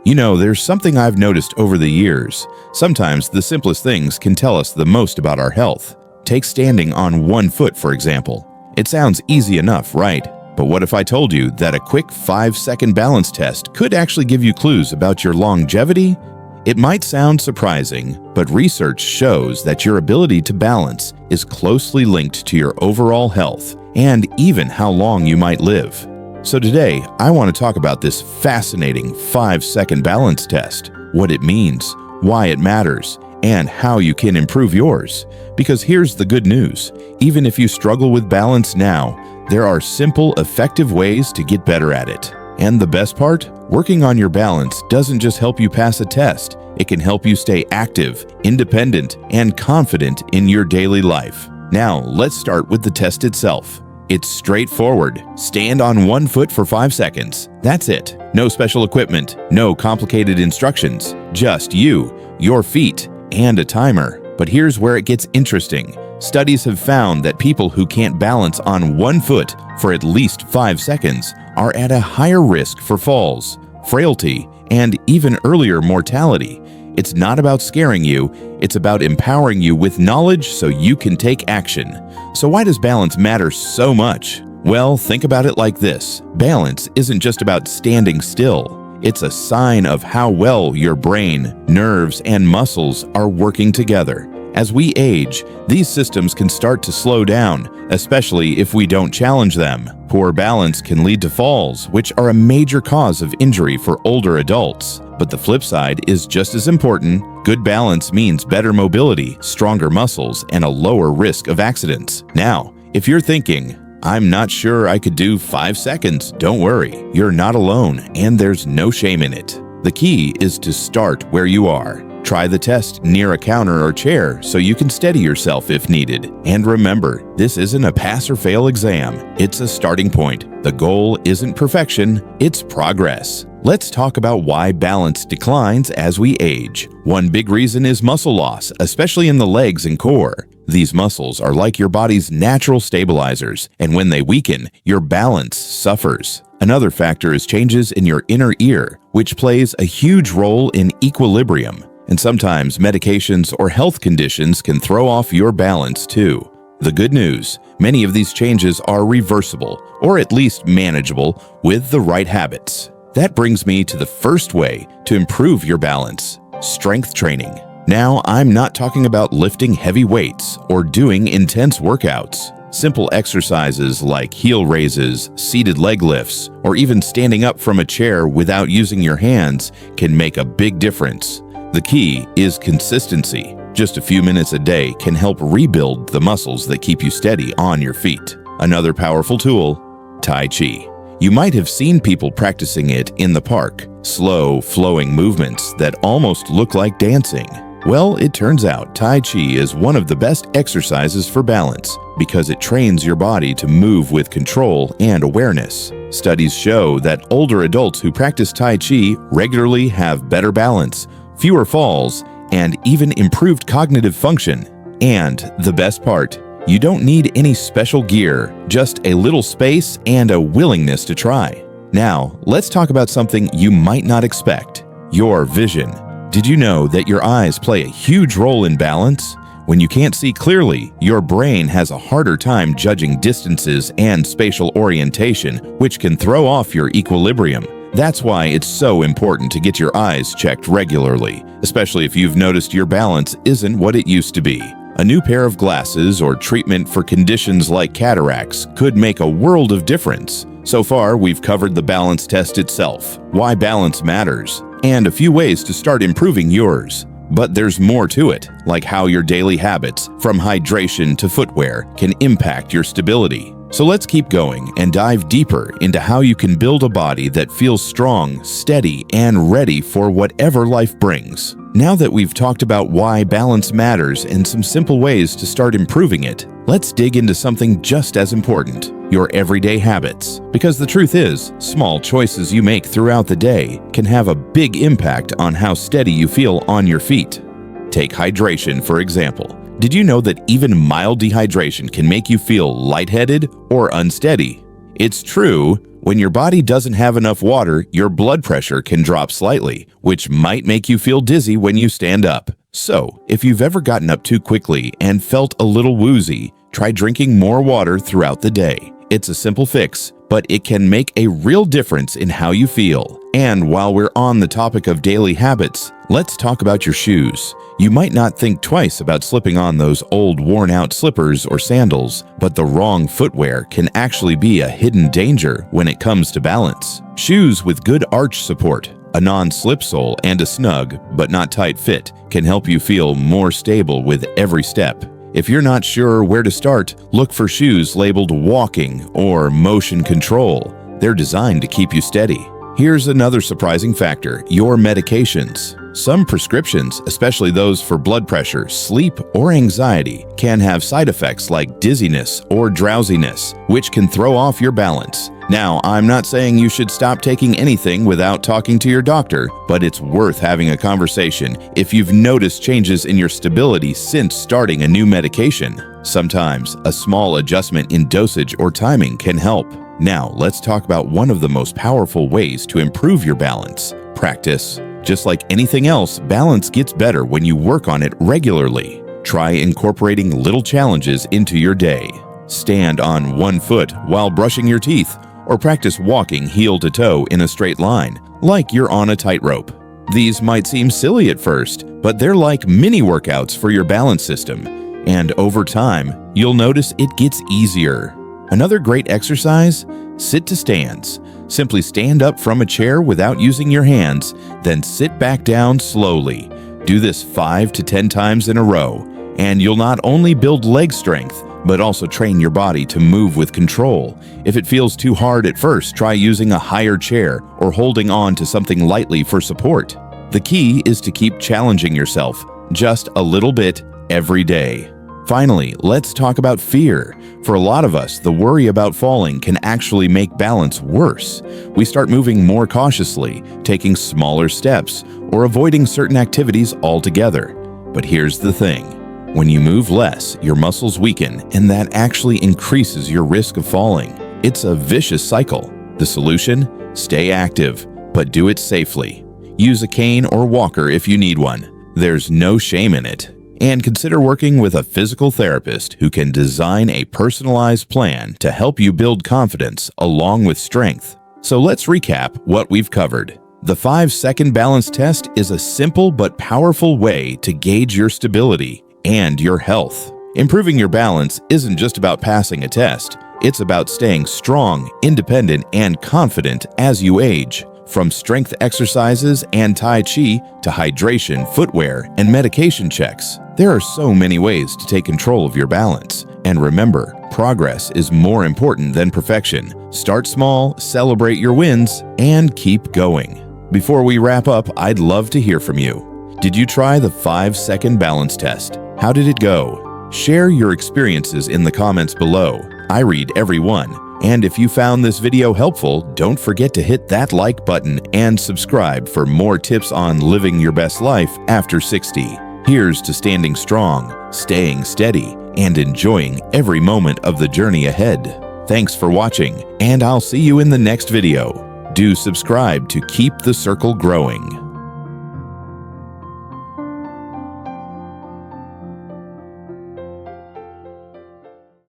You know, there's something I've noticed over the years. Sometimes the simplest things can tell us the most about our health. Take standing on one foot, for example. It sounds easy enough, right? But what if I told you that a quick 5-second balance test could actually give you clues about your longevity? It might sound surprising, but research shows that your ability to balance is closely linked to your overall health and even how long you might live. So today, I want to talk about this fascinating 5-second balance test, what it means, why it matters, and how you can improve yours. Because here's the good news, even if you struggle with balance now, there are simple, effective ways to get better at it. And the best part? Working on your balance doesn't just help you pass a test, it can help you stay active, independent, and confident in your daily life. Now, let's start with the test itself. It's straightforward. Stand on one foot for 5 seconds. That's it. No special equipment, no complicated instructions, just you, your feet, and a timer. But here's where it gets interesting. Studies have found that people who can't balance on one foot for at least 5 seconds are at a higher risk for falls, frailty, and even earlier mortality. It's not about scaring you, it's about empowering you with knowledge so you can take action. So why does balance matter so much? Well, think about it like this. Balance isn't just about standing still. It's a sign of how well your brain, nerves, and muscles are working together. As we age, these systems can start to slow down, especially if we don't challenge them. Poor balance can lead to falls, which are a major cause of injury for older adults. But the flip side is just as important. Good balance means better mobility, stronger muscles, and a lower risk of accidents. Now, if you're thinking, I'm not sure I could do 5 seconds, don't worry. You're not alone, and there's no shame in it. The key is to start where you are. Try the test near a counter or chair so you can steady yourself if needed. And remember, this isn't a pass or fail exam. It's a starting point. The goal isn't perfection, it's progress. Let's talk about why balance declines as we age. One big reason is muscle loss, especially in the legs and core. These muscles are like your body's natural stabilizers, and when they weaken, your balance suffers. Another factor is changes in your inner ear, which plays a huge role in equilibrium. And sometimes medications or health conditions can throw off your balance too. The good news, many of these changes are reversible, or at least manageable, with the right habits. That brings me to the first way to improve your balance: strength training. Now, I'm not talking about lifting heavy weights or doing intense workouts. Simple exercises like heel raises, seated leg lifts, or even standing up from a chair without using your hands can make a big difference. The key is consistency. Just a few minutes a day can help rebuild the muscles that keep you steady on your feet. Another powerful tool, Tai Chi. You might have seen people practicing it in the park, slow, flowing movements that almost look like dancing. Well, it turns out Tai Chi is one of the best exercises for balance because it trains your body to move with control and awareness. Studies show that older adults who practice Tai Chi regularly have better balance, fewer falls, and even improved cognitive function. And the best part, you don't need any special gear, just a little space and a willingness to try. Now, let's talk about something you might not expect: your vision. Did you know that your eyes play a huge role in balance? When you can't see clearly, your brain has a harder time judging distances and spatial orientation, which can throw off your equilibrium. That's why it's so important to get your eyes checked regularly, especially if you've noticed your balance isn't what it used to be. A new pair of glasses or treatment for conditions like cataracts could make a world of difference. So far, we've covered the balance test itself, why balance matters, and a few ways to start improving yours. But there's more to it, like how your daily habits, from hydration to footwear, can impact your stability. So let's keep going and dive deeper into how you can build a body that feels strong, steady, and ready for whatever life brings. Now that we've talked about why balance matters and some simple ways to start improving it, let's dig into something just as important: your everyday habits. Because the truth is, small choices you make throughout the day can have a big impact on how steady you feel on your feet. Take hydration, for example. Did you know that even mild dehydration can make you feel lightheaded or unsteady? It's true. When your body doesn't have enough water, your blood pressure can drop slightly, which might make you feel dizzy when you stand up. So, if you've ever gotten up too quickly and felt a little woozy, try drinking more water throughout the day. It's a simple fix, but it can make a real difference in how you feel. And while we're on the topic of daily habits, let's talk about your shoes. You might not think twice about slipping on those old worn-out slippers or sandals, but the wrong footwear can actually be a hidden danger when it comes to balance. Shoes with good arch support, a non-slip sole, and a snug, but not tight fit can help you feel more stable with every step. If you're not sure where to start, look for shoes labeled walking or motion control. They're designed to keep you steady. Here's another surprising factor: your medications. Some prescriptions, especially those for blood pressure, sleep, or anxiety, can have side effects like dizziness or drowsiness, which can throw off your balance. Now, I'm not saying you should stop taking anything without talking to your doctor, but it's worth having a conversation if you've noticed changes in your stability since starting a new medication. Sometimes, a small adjustment in dosage or timing can help. Now, let's talk about one of the most powerful ways to improve your balance: practice. Just like anything else, balance gets better when you work on it regularly. Try incorporating little challenges into your day. Stand on one foot while brushing your teeth, or practice walking heel to toe in a straight line, like you're on a tightrope. These might seem silly at first, but they're like mini workouts for your balance system. And over time, you'll notice it gets easier. Another great exercise: sit to stands. Simply stand up from a chair without using your hands, then sit back down slowly. Do this 5 to 10 times in a row, and you'll not only build leg strength, but also train your body to move with control. If it feels too hard at first, try using a higher chair or holding on to something lightly for support. The key is to keep challenging yourself just a little bit every day. Finally, let's talk about fear. For a lot of us, the worry about falling can actually make balance worse. We start moving more cautiously, taking smaller steps, or avoiding certain activities altogether. But here's the thing: when you move less, your muscles weaken, and that actually increases your risk of falling. It's a vicious cycle. The solution? Stay active, but do it safely. Use a cane or walker if you need one. There's no shame in it. And consider working with a physical therapist who can design a personalized plan to help you build confidence along with strength. So let's recap what we've covered. The 5-second balance test is a simple but powerful way to gauge your stability and your health. Improving your balance isn't just about passing a test. It's about staying strong, independent, and confident as you age. From strength exercises and Tai Chi to hydration, footwear, and medication checks, there are so many ways to take control of your balance. And remember, progress is more important than perfection. Start small, celebrate your wins, and keep going. Before we wrap up, I'd love to hear from you. Did you try the 5-second balance test? How did it go? Share your experiences in the comments below. I read every one. And if you found this video helpful, don't forget to hit that like button and subscribe for more tips on living your best life after 60. Here's to standing strong, staying steady, and enjoying every moment of the journey ahead. Thanks for watching, and I'll see you in the next video. Do subscribe to keep the circle growing.